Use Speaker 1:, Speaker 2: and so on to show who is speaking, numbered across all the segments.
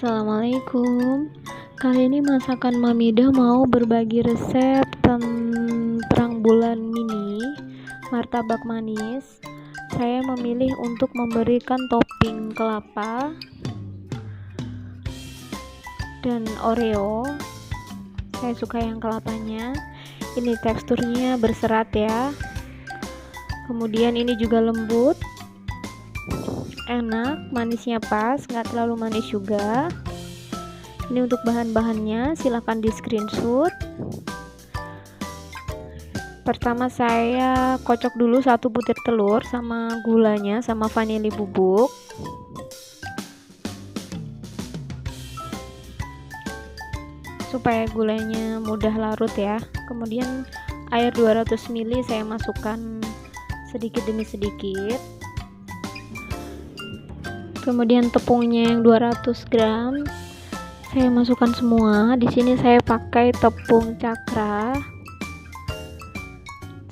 Speaker 1: Assalamualaikum. Kali ini masakan Mamidah mau berbagi resep terang bulan mini martabak manis. Saya memilih untuk memberikan topping kelapa dan Oreo. Saya suka yang kelapanya. Ini teksturnya berserat ya. Kemudian ini juga lembut, enak, manisnya pas, nggak terlalu manis juga. Ini untuk bahan-bahannya, silahkan di screenshot. Pertama saya kocok dulu 1 butir telur sama gulanya sama vanili bubuk. Supaya gulanya mudah larut ya. Kemudian air 200 ml saya masukkan sedikit demi sedikit. Kemudian tepungnya yang 200 gram saya masukkan semua. Di sini saya pakai tepung cakra.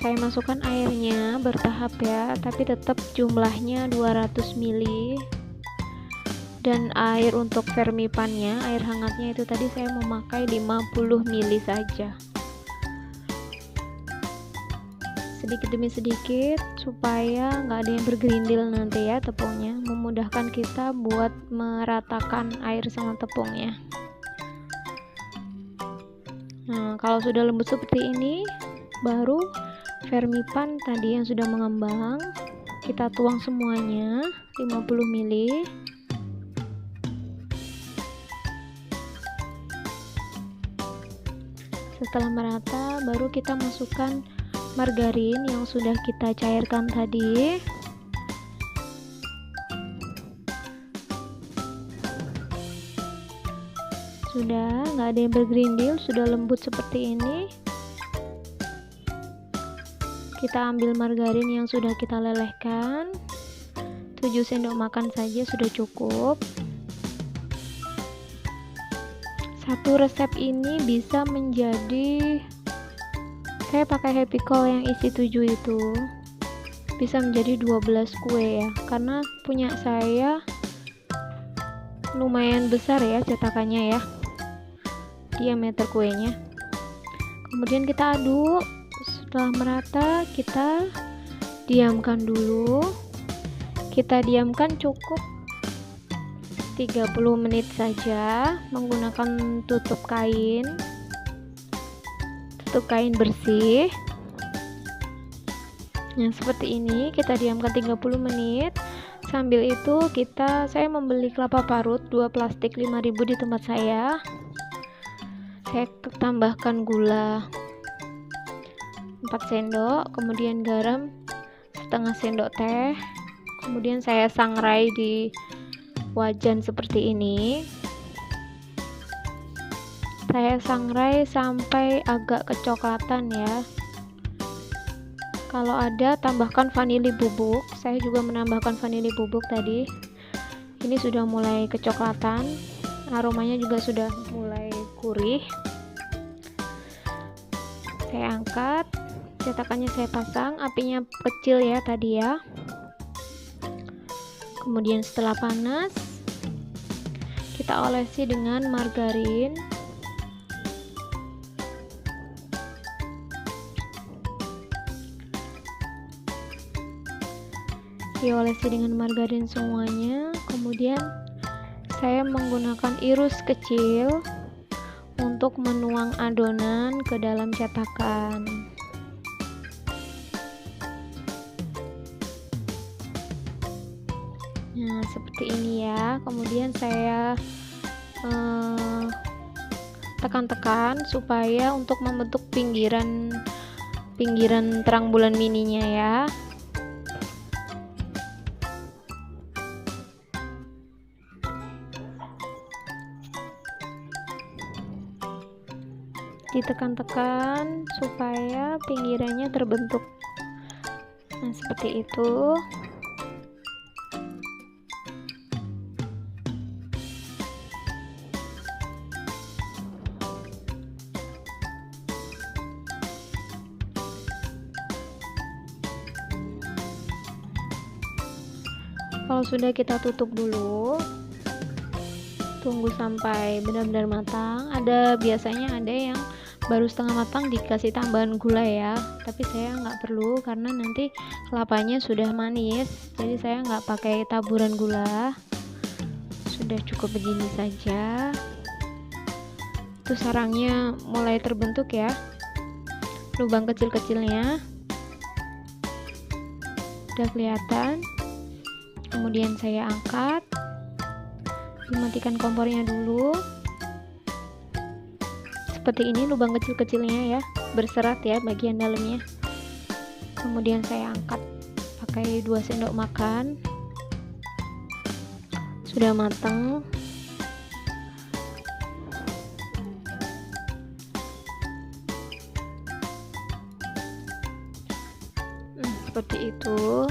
Speaker 1: Saya masukkan airnya bertahap ya, tapi tetap jumlahnya 200 ml. Dan air untuk vermipannya, air hangatnya itu tadi saya memakai 50 ml saja. Sedikit demi sedikit supaya nggak ada yang bergerindil nanti ya tepungnya, memudahkan kita buat meratakan air sama tepungnya. Nah, kalau sudah lembut seperti ini, baru vermipan tadi yang sudah mengembang kita tuang semuanya 50 ml. Setelah merata, baru kita masukkan margarin yang sudah kita cairkan tadi. Sudah nggak ada yang bergerindil, sudah lembut seperti ini. Kita ambil margarin yang sudah kita lelehkan, 7 sendok makan saja sudah cukup. Satu resep ini bisa menjadi, saya pakai happy call yang isi 7 itu, bisa menjadi 12 kue ya, karena punya saya lumayan besar ya cetakannya ya, diameter kuenya. Kemudian kita aduk. Setelah merata kita diamkan dulu. Kita diamkan cukup 30 menit saja menggunakan tutup kain bersih. Nah, seperti ini kita diamkan 30 menit. Sambil itu saya membeli kelapa parut 2 plastik 5.000 di tempat saya. Saya tambahkan gula 4 sendok, kemudian garam setengah sendok teh. Kemudian saya sangrai di wajan seperti ini. Saya sangrai sampai agak kecoklatan ya. Kalau ada, tambahkan vanili bubuk. Saya juga menambahkan vanili bubuk tadi. Ini sudah mulai kecoklatan, aromanya juga sudah mulai gurih. Saya angkat, cetakannya saya pasang, apinya kecil ya tadi ya. Kemudian setelah panas, kita olesi dengan margarin. Diolesi dengan margarin semuanya. Kemudian saya menggunakan irus kecil untuk menuang adonan ke dalam cetakan. Nah, seperti ini ya. Kemudian saya tekan-tekan supaya untuk membentuk pinggiran terang bulan mininya ya. Ditekan-tekan supaya pinggirannya terbentuk. Nah, seperti itu. Kalau sudah, kita tutup dulu. tunggu sampai benar-benar matang. Biasanya ada yang baru setengah matang dikasih tambahan gula ya, tapi saya nggak perlu karena nanti kelapanya sudah manis, jadi saya nggak pakai taburan gula. Sudah cukup begini saja. Itu sarangnya mulai terbentuk ya, lubang kecil-kecilnya udah kelihatan. Kemudian saya angkat, dimatikan kompornya dulu. Seperti ini lubang kecil-kecilnya ya, berserat ya bagian dalamnya. Kemudian saya angkat pakai 2 sendok makan. Sudah matang. Seperti itu.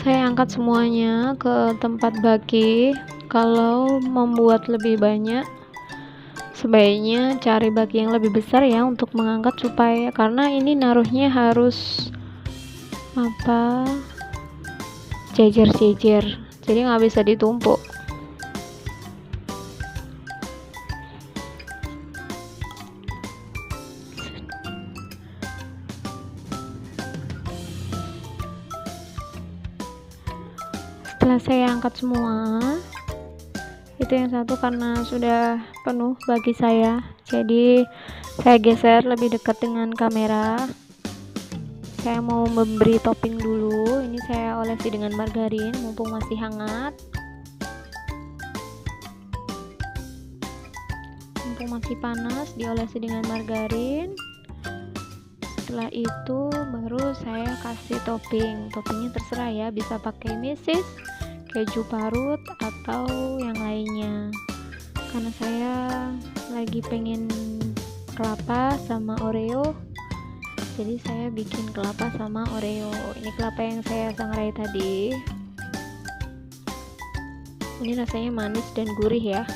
Speaker 1: Saya angkat semuanya ke tempat baki. Kalau membuat lebih banyak, sebaiknya cari baki yang lebih besar ya untuk mengangkat, supaya karena ini naruhnya harus jejer-jejer, jadi nggak bisa ditumpuk. Setelah saya angkat semua, itu yang satu karena sudah penuh bagi saya, jadi saya geser lebih dekat dengan kamera. Saya mau memberi topping dulu. Ini saya olesi dengan margarin mumpung masih hangat, mumpung masih panas, diolesi dengan margarin. Setelah itu baru saya kasih toppingnya terserah ya, bisa pakai mesis, keju parut, atau yang lainnya. Karena saya lagi pengen kelapa sama oreo, jadi saya bikin kelapa sama oreo. Ini kelapa yang saya sangrai tadi, ini rasanya manis dan gurih ya.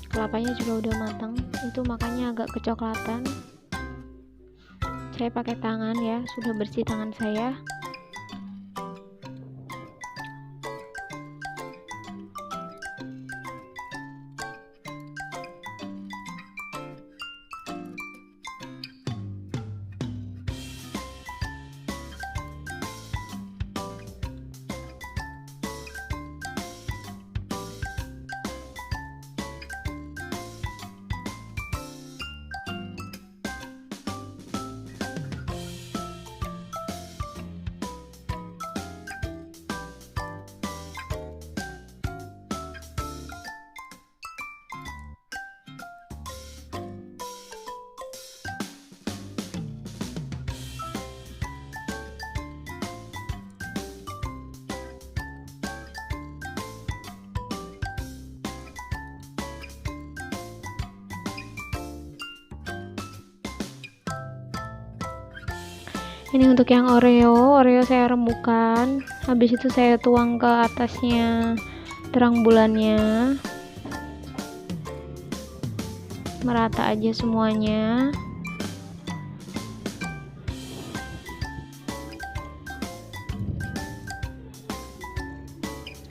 Speaker 1: Kelapanya juga udah matang, itu makanya agak kecoklatan. Saya pakai tangan ya, sudah bersih tangan saya. Ini untuk yang oreo saya rembukan, habis itu saya tuang ke atasnya terang bulannya, merata aja semuanya.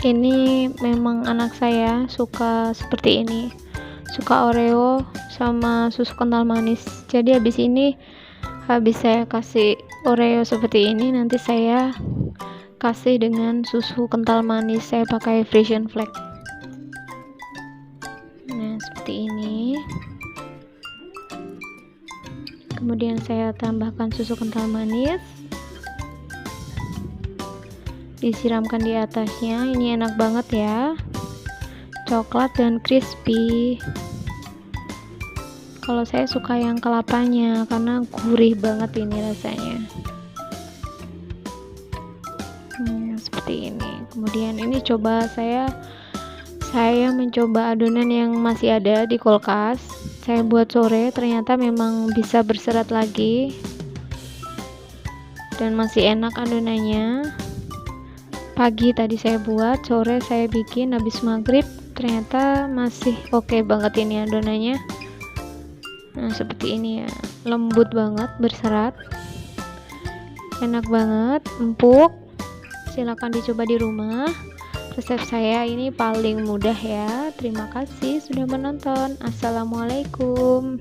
Speaker 1: Ini memang anak saya suka seperti ini, suka oreo sama susu kental manis. Jadi habis saya kasih oreo seperti ini, nanti saya kasih dengan susu kental manis. Saya pakai Frisian Flag. Nah, seperti ini. Kemudian saya tambahkan susu kental manis, disiramkan di atasnya. Ini enak banget ya, coklat dan crispy. Kalau saya suka yang kelapanya karena gurih banget ini rasanya. Seperti ini. Kemudian ini coba saya mencoba adonan yang masih ada di kulkas. Saya buat sore, ternyata memang bisa berserat lagi dan masih enak adonannya. Pagi tadi saya buat, sore saya bikin habis maghrib, ternyata masih oke banget ini adonannya. Nah, seperti ini ya, lembut banget, berserat. Enak banget, empuk. Silahkan dicoba di rumah. Resep saya ini paling mudah ya. Terima kasih sudah menonton. Assalamualaikum.